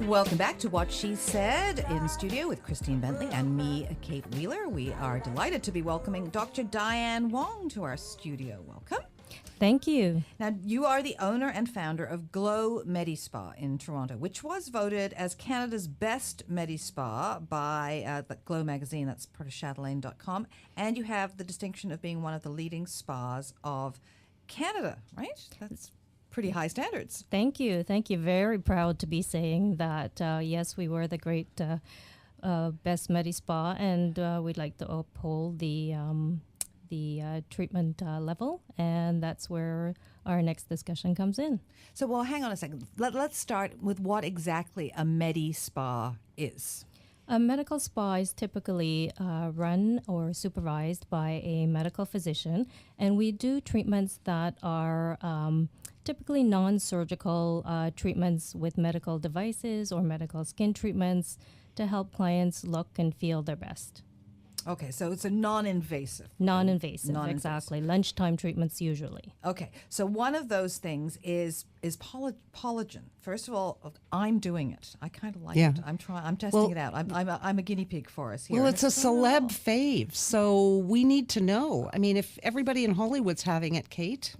Welcome back to What She Said in studio with Christine Bentley and me, Kate Wheeler. We are delighted to be welcoming Dr. Diane Wong to our studio. Welcome. Thank you. Now, you are the owner and founder of Glow Medispa in Toronto, which was voted as Canada's best Medispa by the Glow magazine. That's part of Chatelaine.com. And you have the distinction of being one of the leading spas of Canada, right? That's pretty high standards. Thank you. Thank you. Very proud to be saying that, yes, we were the great best Medispa, and we'd like to uphold the treatment level, and that's where our next discussion comes in. So, well, hang on a second. Let's start with what exactly a Medispa is. A medical spa is typically run or supervised by a medical physician, and we do treatments that are typically non-surgical treatments with medical devices or medical skin treatments to help clients look and feel their best. Okay, so it's a non-invasive. Non-invasive, exactly. Lunchtime treatments usually. Okay, so one of those things is Pollogen. First of all, I'm doing it. I kind of like it. I'm testing it out. I'm a guinea pig for us here. Well, it's a celeb fave, so we need to know. I mean, if everybody in Hollywood's having it, Kate,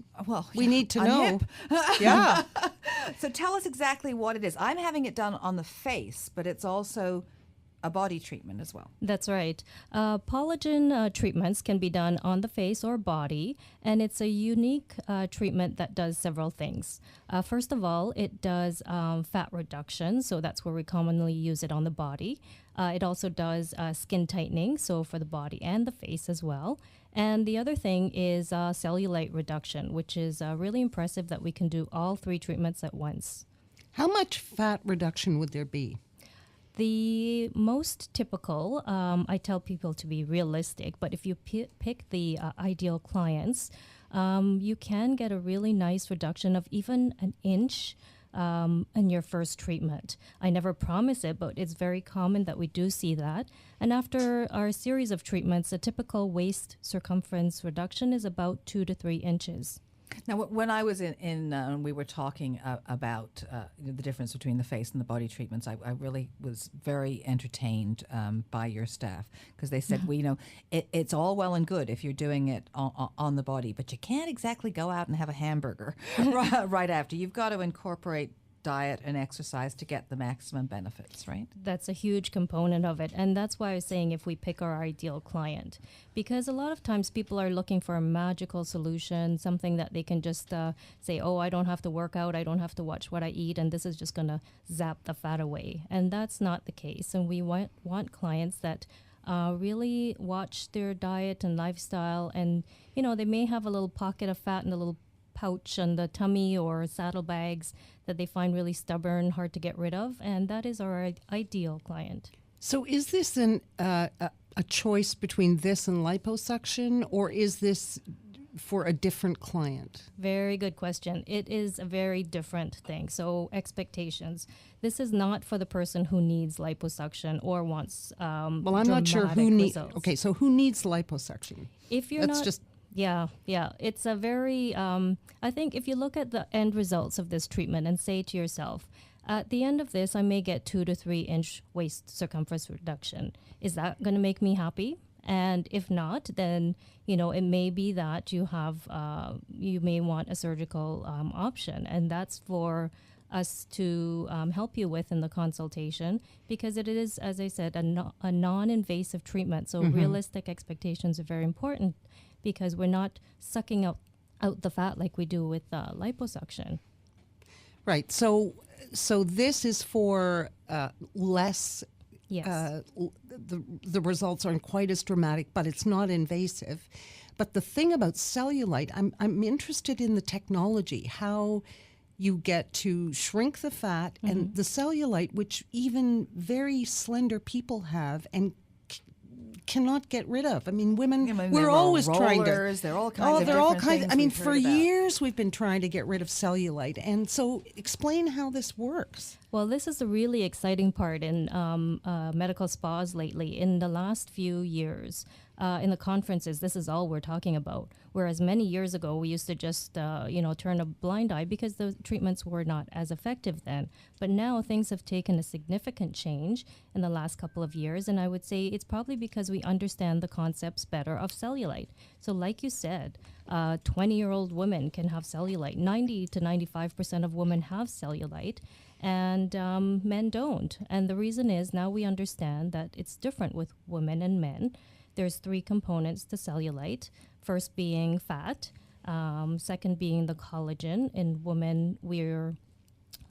we need to know. Yeah. So tell us exactly what it is. I'm having it done on the face, but it's also a body treatment as well. That's right. Pollogen treatments can be done on the face or body, and it's a unique treatment that does several things. First of all, it does fat reduction, so that's where we commonly use it on the body. It also does skin tightening, so for the body and the face as well. And the other thing is cellulite reduction, which is really impressive that we can do all three treatments at once. How much fat reduction would there be? The most typical, I tell people to be realistic, but if you pick the ideal clients, you can get a really nice reduction of even an inch in your first treatment. I never promise it, but it's very common that we do see that. And after our series of treatments, a typical waist circumference reduction is about 2 to 3 inches. Now, when I was in we were talking about the difference between the face and the body treatments, I really was very entertained by your staff, because they said, it's all well and good if you're doing it on the body, but you can't exactly go out and have a hamburger right after. You've got to incorporate diet and exercise to get the maximum benefits, right? That's a huge component of it. And that's why I was saying if we pick our ideal client, because a lot of times people are looking for a magical solution, something that they can just say, oh, I don't have to work out, I don't have to watch what I eat, and this is just going to zap the fat away. And that's not the case. And we want clients that really watch their diet and lifestyle, and they may have a little pocket of fat and a little pouch on the tummy or saddlebags that they find really stubborn, hard to get rid of, and that is our ideal client. So is this a choice between this and liposuction, or is this for a different client? Very good question. It is a very different thing. So expectations. This is not for the person who needs liposuction or wants well, I'm not sure who needs. Okay, so who needs liposuction? If you're That's not, just. Yeah. It's a very, I think if you look at the end results of this treatment and say to yourself, at the end of this, I may get 2 to 3 inch waist circumference reduction. Is that going to make me happy? And if not, then, it may be that you may want a surgical option. And that's for us to help you with in the consultation, because it is, as I said, a non-invasive treatment. So realistic expectations are very important, because we're not sucking out the fat like we do with liposuction. Right. So this is for less. Yes. The results aren't quite as dramatic, but it's not invasive. But the thing about cellulite, I'm interested in the technology, how you get to shrink the fat and the cellulite, which even very slender people have and cannot get rid of. I mean, women, we're always trying to. They're all kinds of different things. I mean, for years we've been trying to get rid of cellulite. And so explain how this works. Well, this is a really exciting part in medical spas lately. In the last few years, in the conferences, this is all we're talking about. Whereas many years ago, we used to just, turn a blind eye because the treatments were not as effective then. But now things have taken a significant change in the last couple of years. And I would say it's probably because we understand the concepts better of cellulite. So like you said, 20-year-old women can have cellulite. 90 to 95% of women have cellulite. And men don't. And the reason is now we understand that it's different with women and men. There's 3 components to cellulite. First being fat, second being the collagen. In women, we're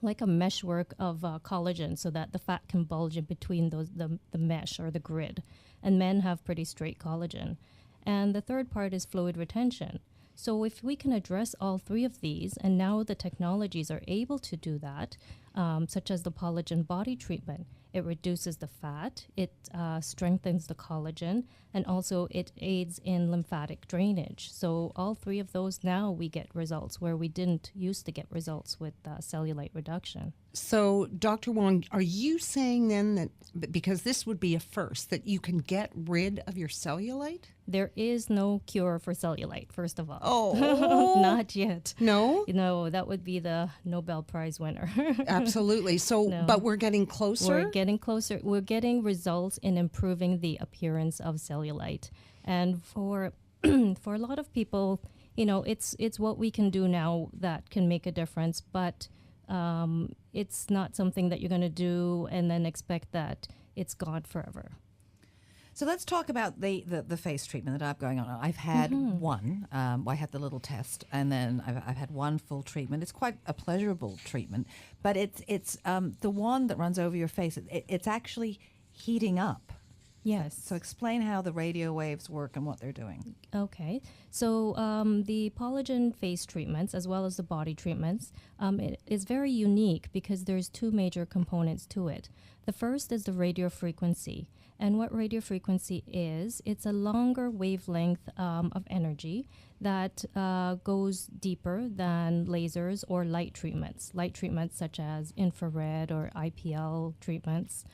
like a meshwork of collagen so that the fat can bulge in between the mesh or the grid. And men have pretty straight collagen. And the third part is fluid retention. So if we can address all 3 of these, and now the technologies are able to do that, such as the Pollogen body treatment, it reduces the fat, it strengthens the collagen, and also it aids in lymphatic drainage. So all 3 of those now we get results where we didn't used to get results with cellulite reduction. So, Dr. Wong, are you saying then that, because this would be a first, that you can get rid of your cellulite? There is no cure for cellulite, first of all. Oh. Not yet. No? No, that would be the Nobel Prize winner. Absolutely. So, No. but we're getting closer? We're getting closer. We're getting results in improving the appearance of cellulite. And for for a lot of people, it's what we can do now that can make a difference, but it's not something that you're going to do and then expect that it's gone forever. So let's talk about the face treatment that I've going on. I've had one. I had the little test, and then I've had one full treatment. It's quite a pleasurable treatment, but it's the one that runs over your face. It's actually heating up. Yes. So explain how the radio waves work and what they're doing. Okay. So the Pollogen face treatments, as well as the body treatments, it is very unique because there's 2 major components to it. The first is the radio frequency. And what radio frequency is, it's a longer wavelength of energy that goes deeper than lasers or light treatments such as infrared or IPL treatments.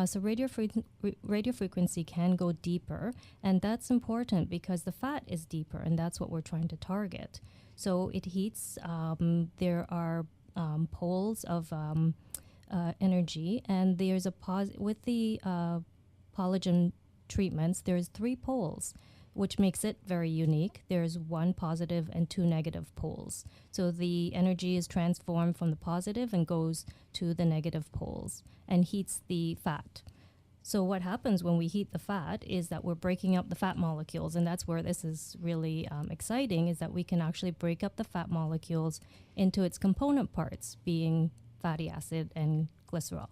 So radio frequency can go deeper, and that's important because the fat is deeper, and that's what we're trying to target. So it heats. There are poles of energy, and there's with the Pollogen treatments, there's 3 poles, which makes it very unique. There's 1 positive and 2 negative poles. So the energy is transformed from the positive and goes to the negative poles and heats the fat. So what happens when we heat the fat is that we're breaking up the fat molecules, and that's where this is really exciting, is that we can actually break up the fat molecules into its component parts, being fatty acid and glycerol.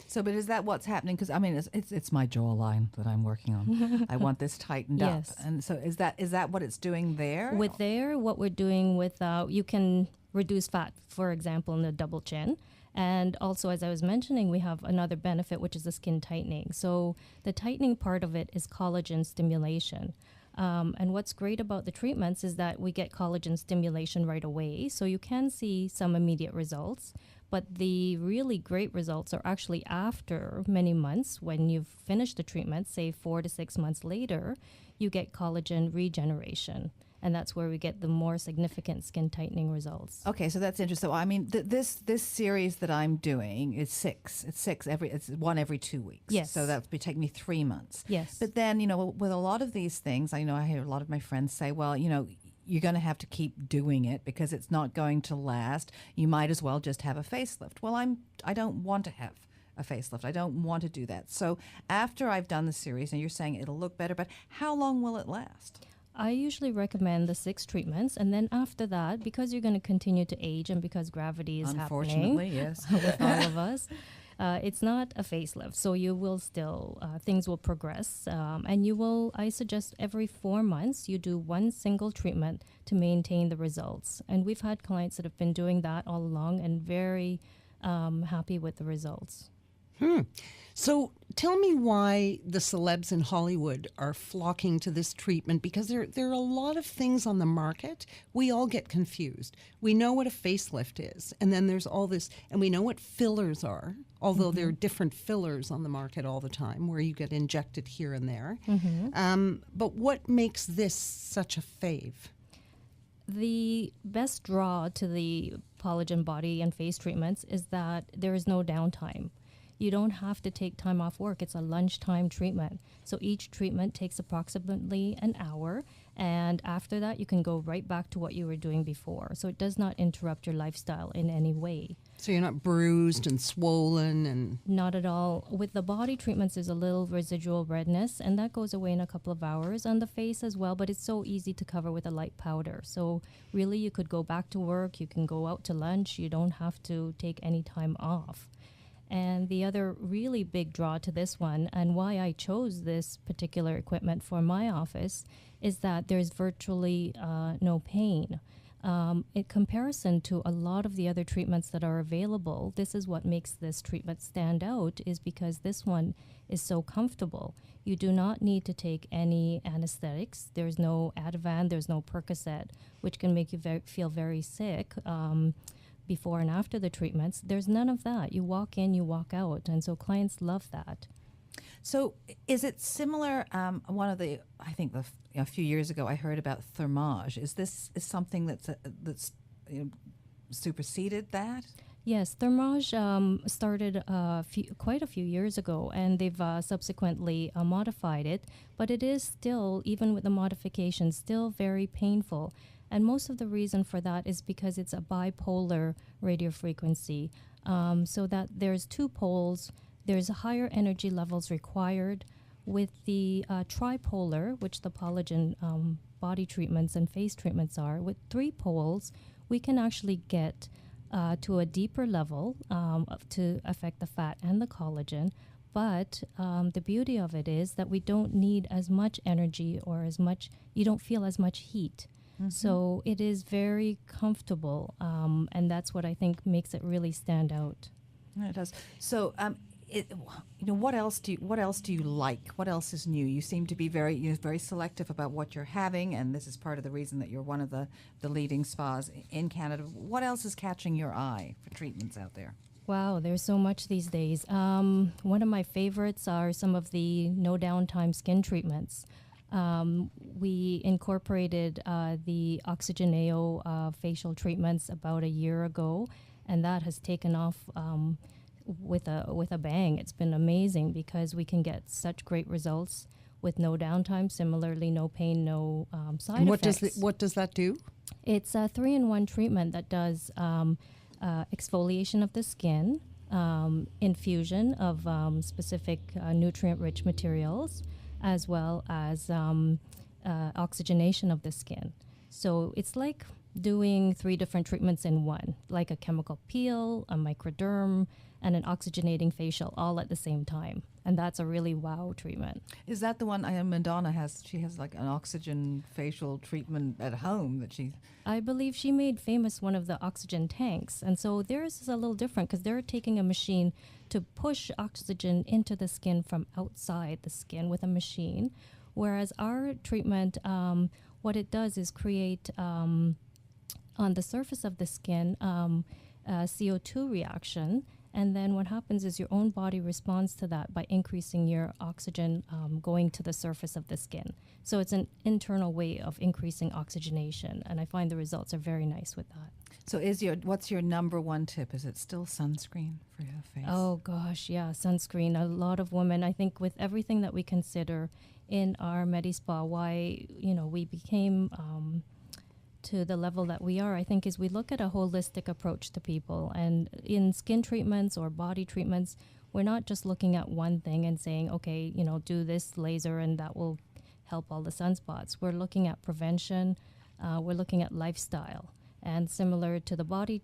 So, but is that what's happening? Because I mean, it's my jawline that I'm working on. I want this tightened Yes. up, and so is that what it's doing there? What we're doing with you can reduce fat, for example, in the double chin. And also, as I was mentioning, we have another benefit, which is the skin tightening. So the tightening part of it is collagen stimulation. And what's great about the treatments is that we get collagen stimulation right away. So you can see some immediate results. But the really great results are actually after many months when you've finished the treatment, say 4 to 6 months later, you get collagen regeneration. And that's where we get the more significant skin tightening results. Okay, so that's interesting. Well, I mean, this series that I'm doing is 6. It's one every 2 weeks. Yes. So that would be taking me 3 months. Yes. But then, with a lot of these things, I hear a lot of my friends say, well, you're going to have to keep doing it because it's not going to last. You might as well just have a facelift. Well, I don't want to have a facelift. I don't want to do that. So after I've done the series, and you're saying it'll look better, but how long will it last? I usually recommend the 6 treatments, and then after that, because you're going to continue to age and because gravity is Unfortunately, happening yes. with all of us, it's not a facelift. So you will still, things will progress, and I suggest every 4 months you do 1 single treatment to maintain the results. And we've had clients that have been doing that all along and very happy with the results. So tell me why the celebs in Hollywood are flocking to this treatment, because there are a lot of things on the market. We all get confused. We know what a facelift is, and then there's all this, and we know what fillers are, although there are different fillers on the market all the time where you get injected here and there. But what makes this such a fave? The best draw to the Pollogen body and face treatments is that there is no downtime. You don't have to take time off work. It's a lunchtime treatment. So each treatment takes approximately an hour. And after that, you can go right back to what you were doing before. So it does not interrupt your lifestyle in any way. So you're not bruised and swollen and... Not at all. With the body treatments, there's a little residual redness, and that goes away in a couple of hours. On the face as well, but it's so easy to cover with a light powder. So really, you could go back to work. You can go out to lunch. You don't have to take any time off. And the other really big draw to this one, and why I chose this particular equipment for my office, is that there's virtually no pain. In comparison to a lot of the other treatments that are available, this is what makes this treatment stand out, is because this one is so comfortable. You do not need to take any anesthetics. There's no Ativan, there's no Percocet, which can make you feel very sick. Before and after the treatments, there's none of that. You walk in, you walk out, and so clients love that. So is it similar? One of the, I think a few years ago, I heard about thermage. Is this something that's superseded that? Yes, Thermage started quite a few years ago, and they've subsequently modified it. But it is still, even with the modifications, still very painful. And most of the reason for that is because it's a bipolar radiofrequency, so that there's two poles. There's higher energy levels required. With the tripolar, which the Pollogen body treatments and face treatments are, with three poles, we can actually get to a deeper level to affect the fat and the collagen. But the beauty of it is that we don't need as much energy or you don't feel as much heat. So it is very comfortable, and that's what I think makes it really stand out. It does. So, what else do you like? What else is new? You seem to be very selective about what you're having, and this is part of the reason that you're one of the leading spas in Canada. What else is catching your eye for treatments out there? Wow, there's so much these days. One of my favorites are some of the no downtime skin treatments. We incorporated the Oxygeneo facial treatments about a year ago, and that has taken off with a bang. It's been amazing because we can get such great results with no downtime. Similarly, no pain, no side effects. What does that do? It's a 3-in-1 treatment that does exfoliation of the skin, infusion of specific nutrient-rich materials, as well as oxygenation of the skin. So it's like doing 3 different treatments in one, like a chemical peel, a microderm, and an oxygenating facial all at the same time. And that's a really wow treatment. Is that the one Madonna has? She has like an oxygen facial treatment at home that she... I believe she made famous one of the oxygen tanks. And so theirs is a little different because they're taking a machine to push oxygen into the skin from outside the skin with a machine. Whereas our treatment, what it does is create on the surface of the skin a CO2 reaction. And then what happens is your own body responds to that by increasing your oxygen going to the surface of the skin. So it's an internal way of increasing oxygenation. And I find the results are very nice with that. So what's your number one tip? Is it still sunscreen for your face? Oh gosh, yeah, sunscreen. A lot of women, I think with everything that we consider in our Medi-Spa, why, we became... to the level that we are, I think, is we look at a holistic approach to people. And in skin treatments or body treatments, we're not just looking at one thing and saying, okay, do this laser and that will help all the sunspots. We're looking at prevention. We're looking at lifestyle. And similar to the body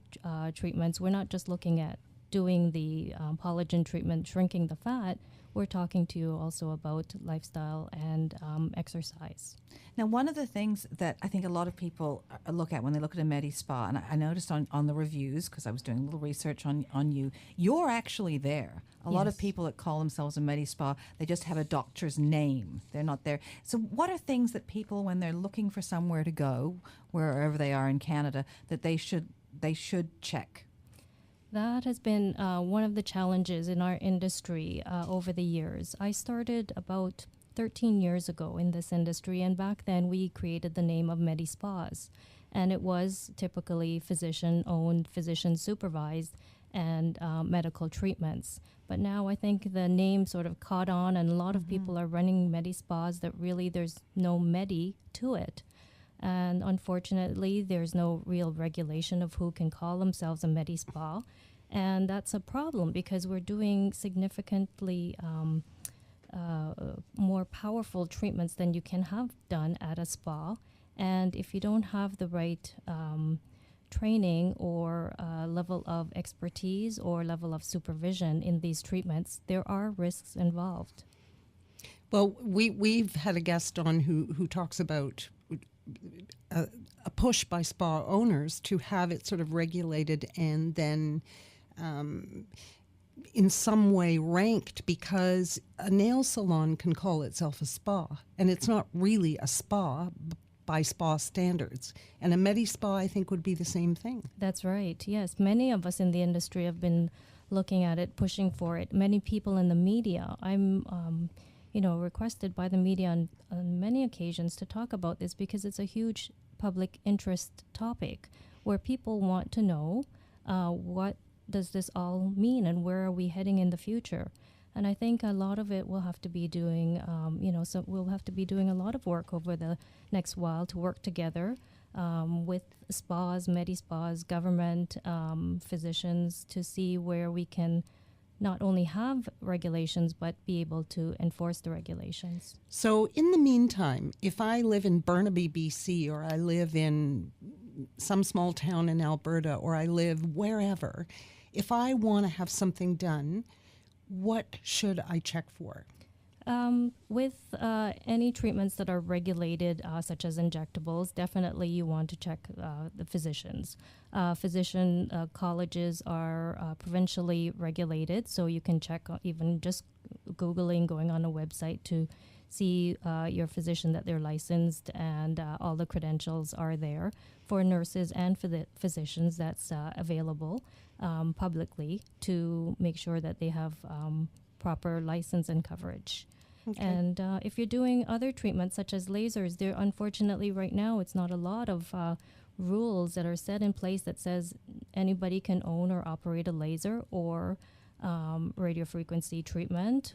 treatments, we're not just looking at doing the Pollogen treatment, shrinking the fat, we're talking to you also about lifestyle and exercise. Now, one of the things that I think a lot of people look at when they look at a Medi Spa, and I noticed on the reviews, because I was doing a little research on you, you're actually there. A lot of Yes. people that call themselves a Medi Spa, they just have a doctor's name. They're not there. So what are things that people, when they're looking for somewhere to go, wherever they are in Canada, that they should check? That has been one of the challenges in our industry over the years. I started about 13 years ago in this industry, and back then we created the name of Medi Spas, and it was typically physician-owned, physician-supervised, and medical treatments. But now I think the name sort of caught on, and a lot of people are running Medi Spas that really there's no Medi to it. And unfortunately, there's no real regulation of who can call themselves a Medi Spa. And that's a problem because we're doing significantly more powerful treatments than you can have done at a spa. And if you don't have the right training or level of expertise or level of supervision in these treatments, there are risks involved. Well, we've had a guest on who talks about a push by spa owners to have it sort of regulated and then in some way ranked, because a nail salon can call itself a spa, and it's not really a spa by spa standards. And a Medi Spa, I think, would be the same thing. That's right. Yes, many of us in the industry have been looking at it, pushing for it. Many people in the media. I'm requested by the media on many occasions to talk about this because it's a huge public interest topic where people want to know what does this all mean and where are we heading in the future. And I think a lot of it will have to be doing, so we'll have to be doing a lot of work over the next while to work together with spas, Medi Spas, government, physicians to see where we can not only have regulations, but be able to enforce the regulations. So in the meantime, if I live in Burnaby, BC, or I live in some small town in Alberta, or I live wherever, if I want to have something done, what should I check for? With any treatments that are regulated, such as injectables, definitely you want to check the physicians. Physician colleges are provincially regulated, so you can check even just Googling, going on a website to see your physician that they're licensed and all the credentials are there. For nurses and for the physicians, that's available publicly to make sure that they have proper license and coverage. Okay. And if you're doing other treatments such as lasers, there unfortunately right now it's not a lot of rules that are set in place that says anybody can own or operate a laser or radiofrequency treatment.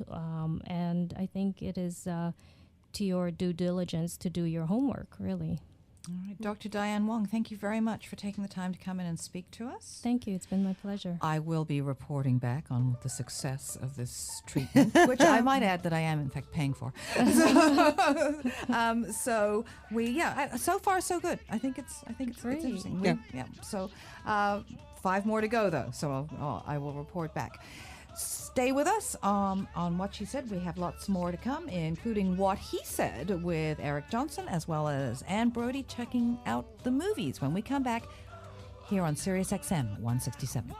And I think it is to your due diligence to do your homework, really. All right, Dr. Diane Wong, thank you very much for taking the time to come in and speak to us. Thank you. It's been my pleasure. I will be reporting back on the success of this treatment, which I might add that I am, in fact, paying for. So so far so good. I think it's interesting. So 5 more to go though. So I will report back. Stay with us on What She Said. We have lots more to come, including What He Said with Eric Johnson, as well as Ann Brody checking out the movies when we come back here on Sirius XM 167.